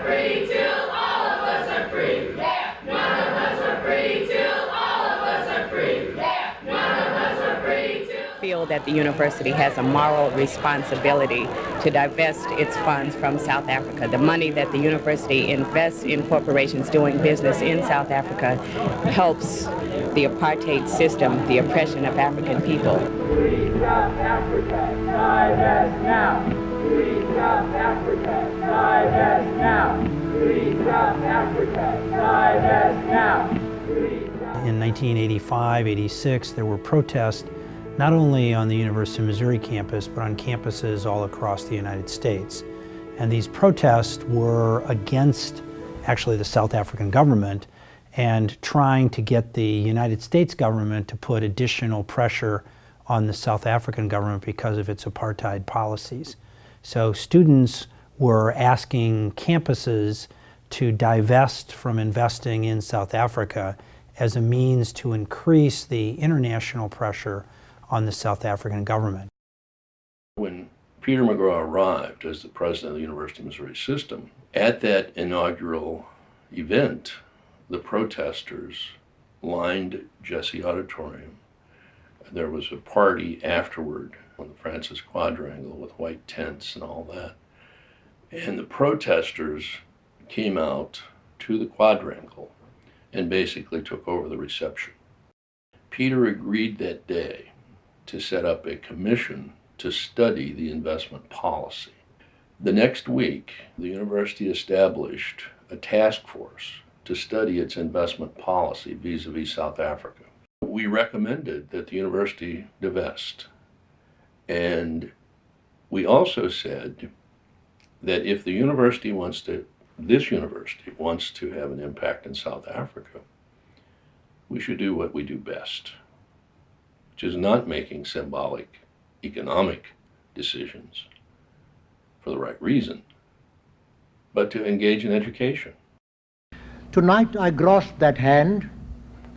free till all of us are free. Yeah. None of us are free till all of us are free. Yeah. None of us are free till... I feel that the university has a moral responsibility to divest its funds from South Africa. The money that the university invests in corporations doing business in South Africa helps the apartheid system, the oppression of African people. Free South Africa, divest now. Free South Africa, divest now. Free South Africa, divest now. In 1985, 86, there were protests not only on the University of Missouri campus, but on campuses all across the United States. And these protests were against actually the South African government and trying to get the United States government to put additional pressure on the South African government because of its apartheid policies. So students were asking campuses to divest from investing in South Africa as a means to increase the international pressure on the South African government. When Peter Magrath arrived as the president of the University of Missouri system, at that inaugural event, the protesters lined Jesse Auditorium. There was a party afterward on the Francis Quadrangle with white tents and all that. And the protesters came out to the quadrangle and basically took over the reception. Peter agreed that day to set up a commission to study the investment policy. The next week, the university established a task force to study its investment policy vis-a-vis South Africa. We recommended that the university divest. And we also said that if the university wants to, this university wants to have an impact in South Africa, we should do what we do best, which is not making symbolic economic decisions for the right reason, but to engage in education. Tonight I grasp that hand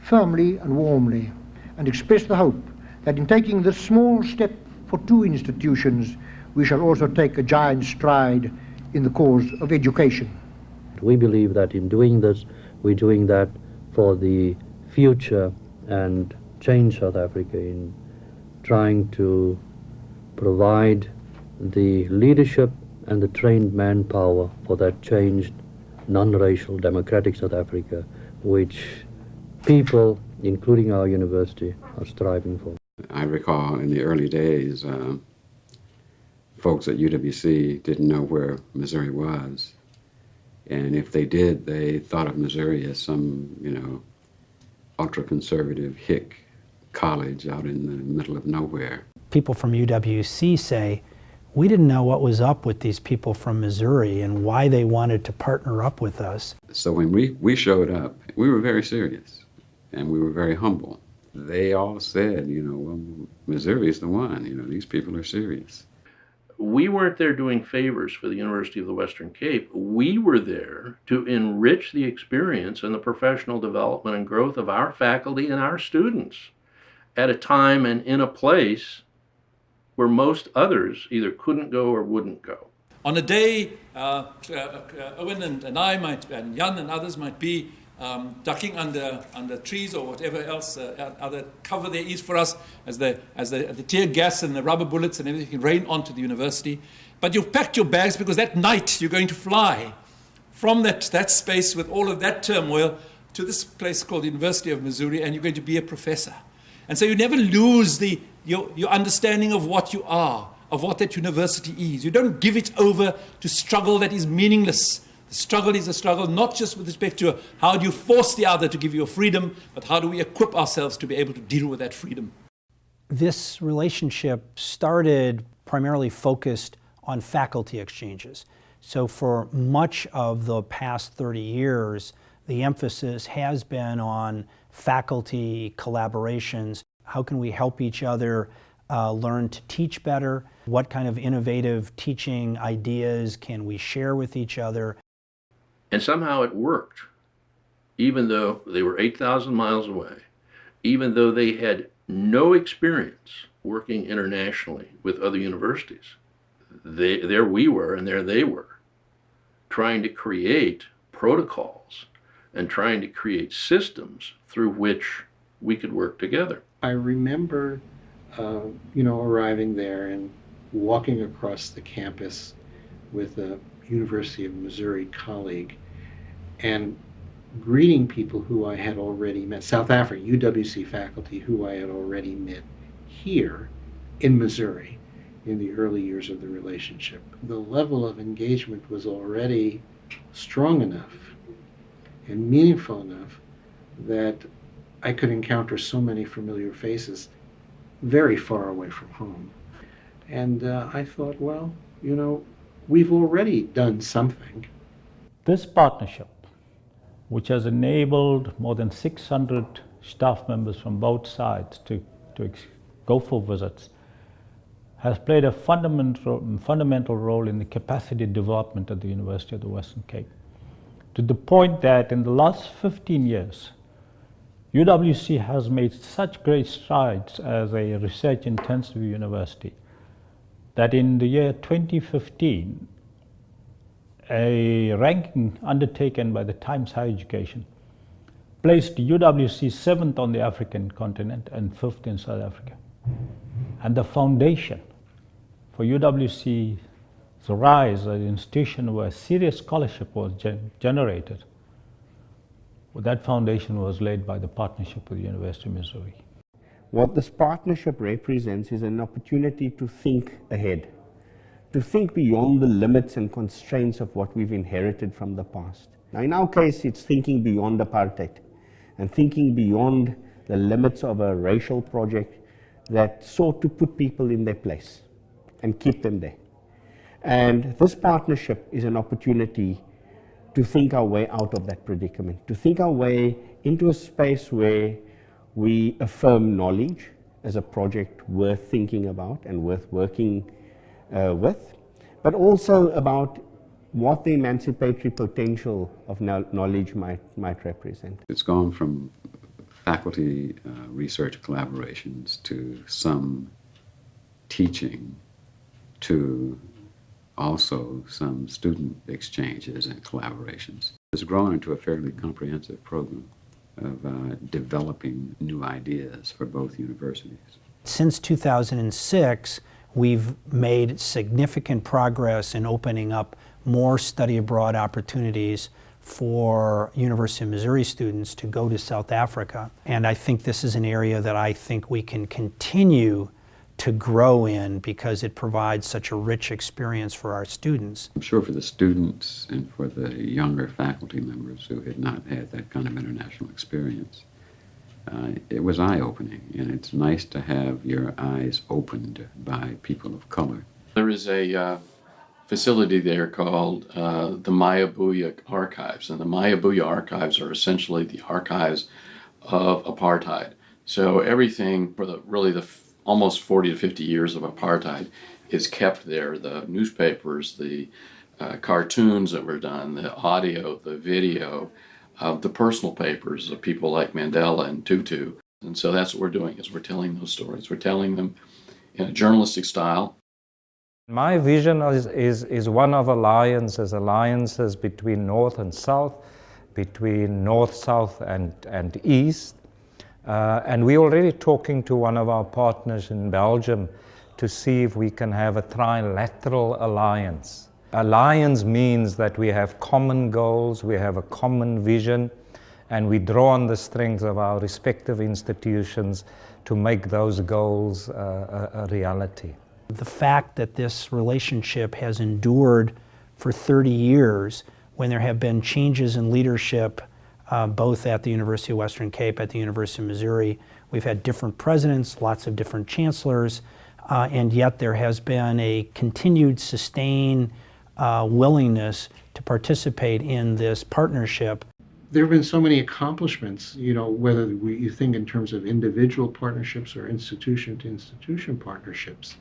firmly and warmly and express the hope that in taking this small step for two institutions, we shall also take a giant stride in the cause of education. We believe that in doing this, we're doing that for the future and change South Africa in trying to provide the leadership and the trained manpower for that changed, non-racial, democratic South Africa, which people, including our university, are striving for. I recall in the early days, folks at UWC didn't know where Missouri was. And if they did, they thought of Missouri as some, ultra-conservative hick college out in the middle of nowhere. People from UWC say, we didn't know what was up with these people from Missouri and why they wanted to partner up with us. So when we showed up, we were very serious and we were very humble. They all said, well, Missouri is the one, these people are serious. We weren't there doing favors for the University of the Western Cape. We were there to enrich the experience and the professional development and growth of our faculty and our students at a time and in a place where most others either couldn't go or wouldn't go. On a day, Owen and I and Jan and others might be ducking under trees or whatever else other cover there is for us as the tear gas and the rubber bullets and everything can rain onto the university. But you've packed your bags because that night you're going to fly from that space with all of that turmoil to this place called the University of Missouri, and you're going to be a professor. And so you never lose your understanding of what you are, of what that university is. You don't give it over to struggle that is meaningless. The struggle is a struggle not just with respect to how do you force the other to give you a freedom, but how do we equip ourselves to be able to deal with that freedom. This relationship started primarily focused on faculty exchanges. So for much of the past 30 years, the emphasis has been on faculty collaborations. How can we help each other learn to teach better? What kind of innovative teaching ideas can we share with each other? And somehow it worked, even though they were 8,000 miles away, even though they had no experience working internationally with other universities. There we were and there they were. trying to create protocols and trying to create systems through which we could work together. I remember, arriving there and walking across the campus with a University of Missouri colleague and greeting people who I had already met, South African UWC faculty who I had already met here in Missouri in the early years of the relationship. The level of engagement was already strong enough and meaningful enough that I could encounter so many familiar faces very far away from home. And I thought, well, we've already done something. This partnership, which has enabled more than 600 staff members from both sides to go for visits, has played a fundamental role in the capacity development at the University of the Western Cape, to the point that in the last 15 years, UWC has made such great strides as a research-intensive university that in the year 2015, a ranking undertaken by the Times Higher Education placed UWC 7th on the African continent and 5th in South Africa. And the foundation for UWC's rise as an institution where serious scholarship was generated, that foundation was laid by the partnership with the University of Missouri. What this partnership represents is an opportunity to think ahead, to think beyond the limits and constraints of what we've inherited from the past. Now, in our case, it's thinking beyond apartheid and thinking beyond the limits of a racial project that sought to put people in their place and keep them there. And this partnership is an opportunity to think our way out of that predicament, to think our way into a space where we affirm knowledge as a project worth thinking about and worth working with, but also about what the emancipatory potential of knowledge might represent. It's gone from faculty research collaborations to some teaching to also some student exchanges and collaborations. It's grown into a fairly comprehensive program of developing new ideas for both universities. Since 2006, we've made significant progress in opening up more study abroad opportunities for University of Missouri students to go to South Africa. And I think this is an area that I think we can continue to grow in because it provides such a rich experience for our students. I'm sure for the students and for the younger faculty members who had not had that kind of international experience, it was eye-opening, and it's nice to have your eyes opened by people of color. There is a facility there called the Mayabuya Archives, and the Mayabuya Archives are essentially the archives of apartheid. So everything for the almost 40 to 50 years of apartheid is kept there. The newspapers, the cartoons that were done, the audio, the video, the personal papers of people like Mandela and Tutu. And so that's what we're doing, is we're telling those stories. We're telling them in a journalistic style. My vision is one of alliances between North and South, between North, South, and East. And we're already talking to one of our partners in Belgium to see if we can have a trilateral alliance. Alliance means that we have common goals, we have a common vision, and we draw on the strengths of our respective institutions to make those goals a reality. The fact that this relationship has endured for 30 years, when there have been changes in leadership both at the University of Western Cape, at the University of Missouri. We've had different presidents, lots of different chancellors, and yet there has been a continued sustained willingness to participate in this partnership. There have been so many accomplishments, whether you think in terms of individual partnerships or institution-to-institution partnerships.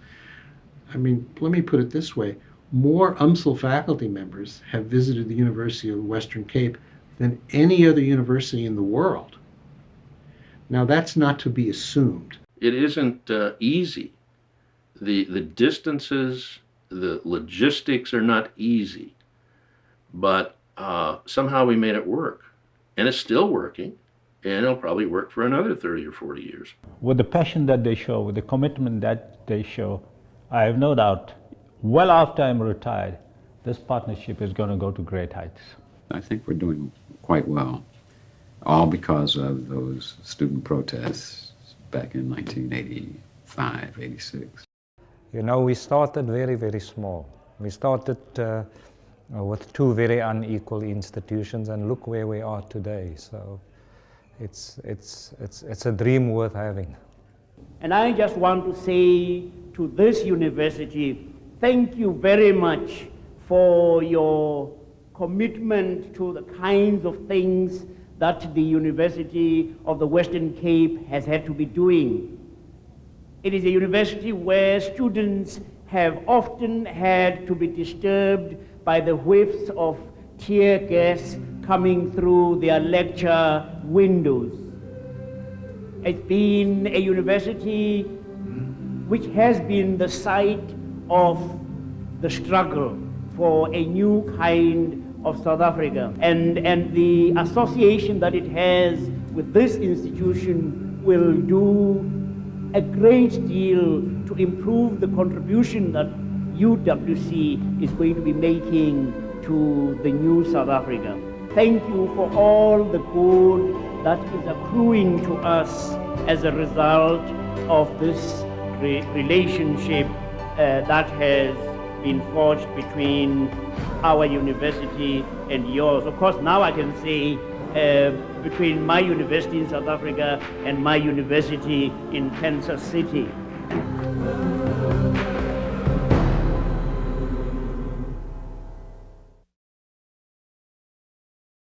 I mean, let me put it this way. More UMSL faculty members have visited the University of Western Cape than any other university in the world. Now, that's not to be assumed. It isn't easy. The distances, the logistics are not easy. but somehow we made it work. And it's still working, and it'll probably work for another 30 or 40 years. With the passion that they show, with the commitment that they show, I have no doubt, well after I'm retired, this partnership is going to go to great heights. I think we're doing quite well, all because of those student protests back in 1985, 86. You know, we started very, very small. We started with two very unequal institutions, and look where we are today. So it's a dream worth having. And I just want to say to this university, thank you very much for your commitment to the kinds of things that the University of the Western Cape has had to be doing. It is a university where students have often had to be disturbed by the whiffs of tear gas coming through their lecture windows. It's been a university which has been the site of the struggle for a new kind of South Africa. And the association that it has with this institution will do a great deal to improve the contribution that UWC is going to be making to the new South Africa. Thank you for all the good that is accruing to us as a result of this relationship that has been forged between our university and yours. Of course, now I can say between my university in South Africa and my university in Kansas City.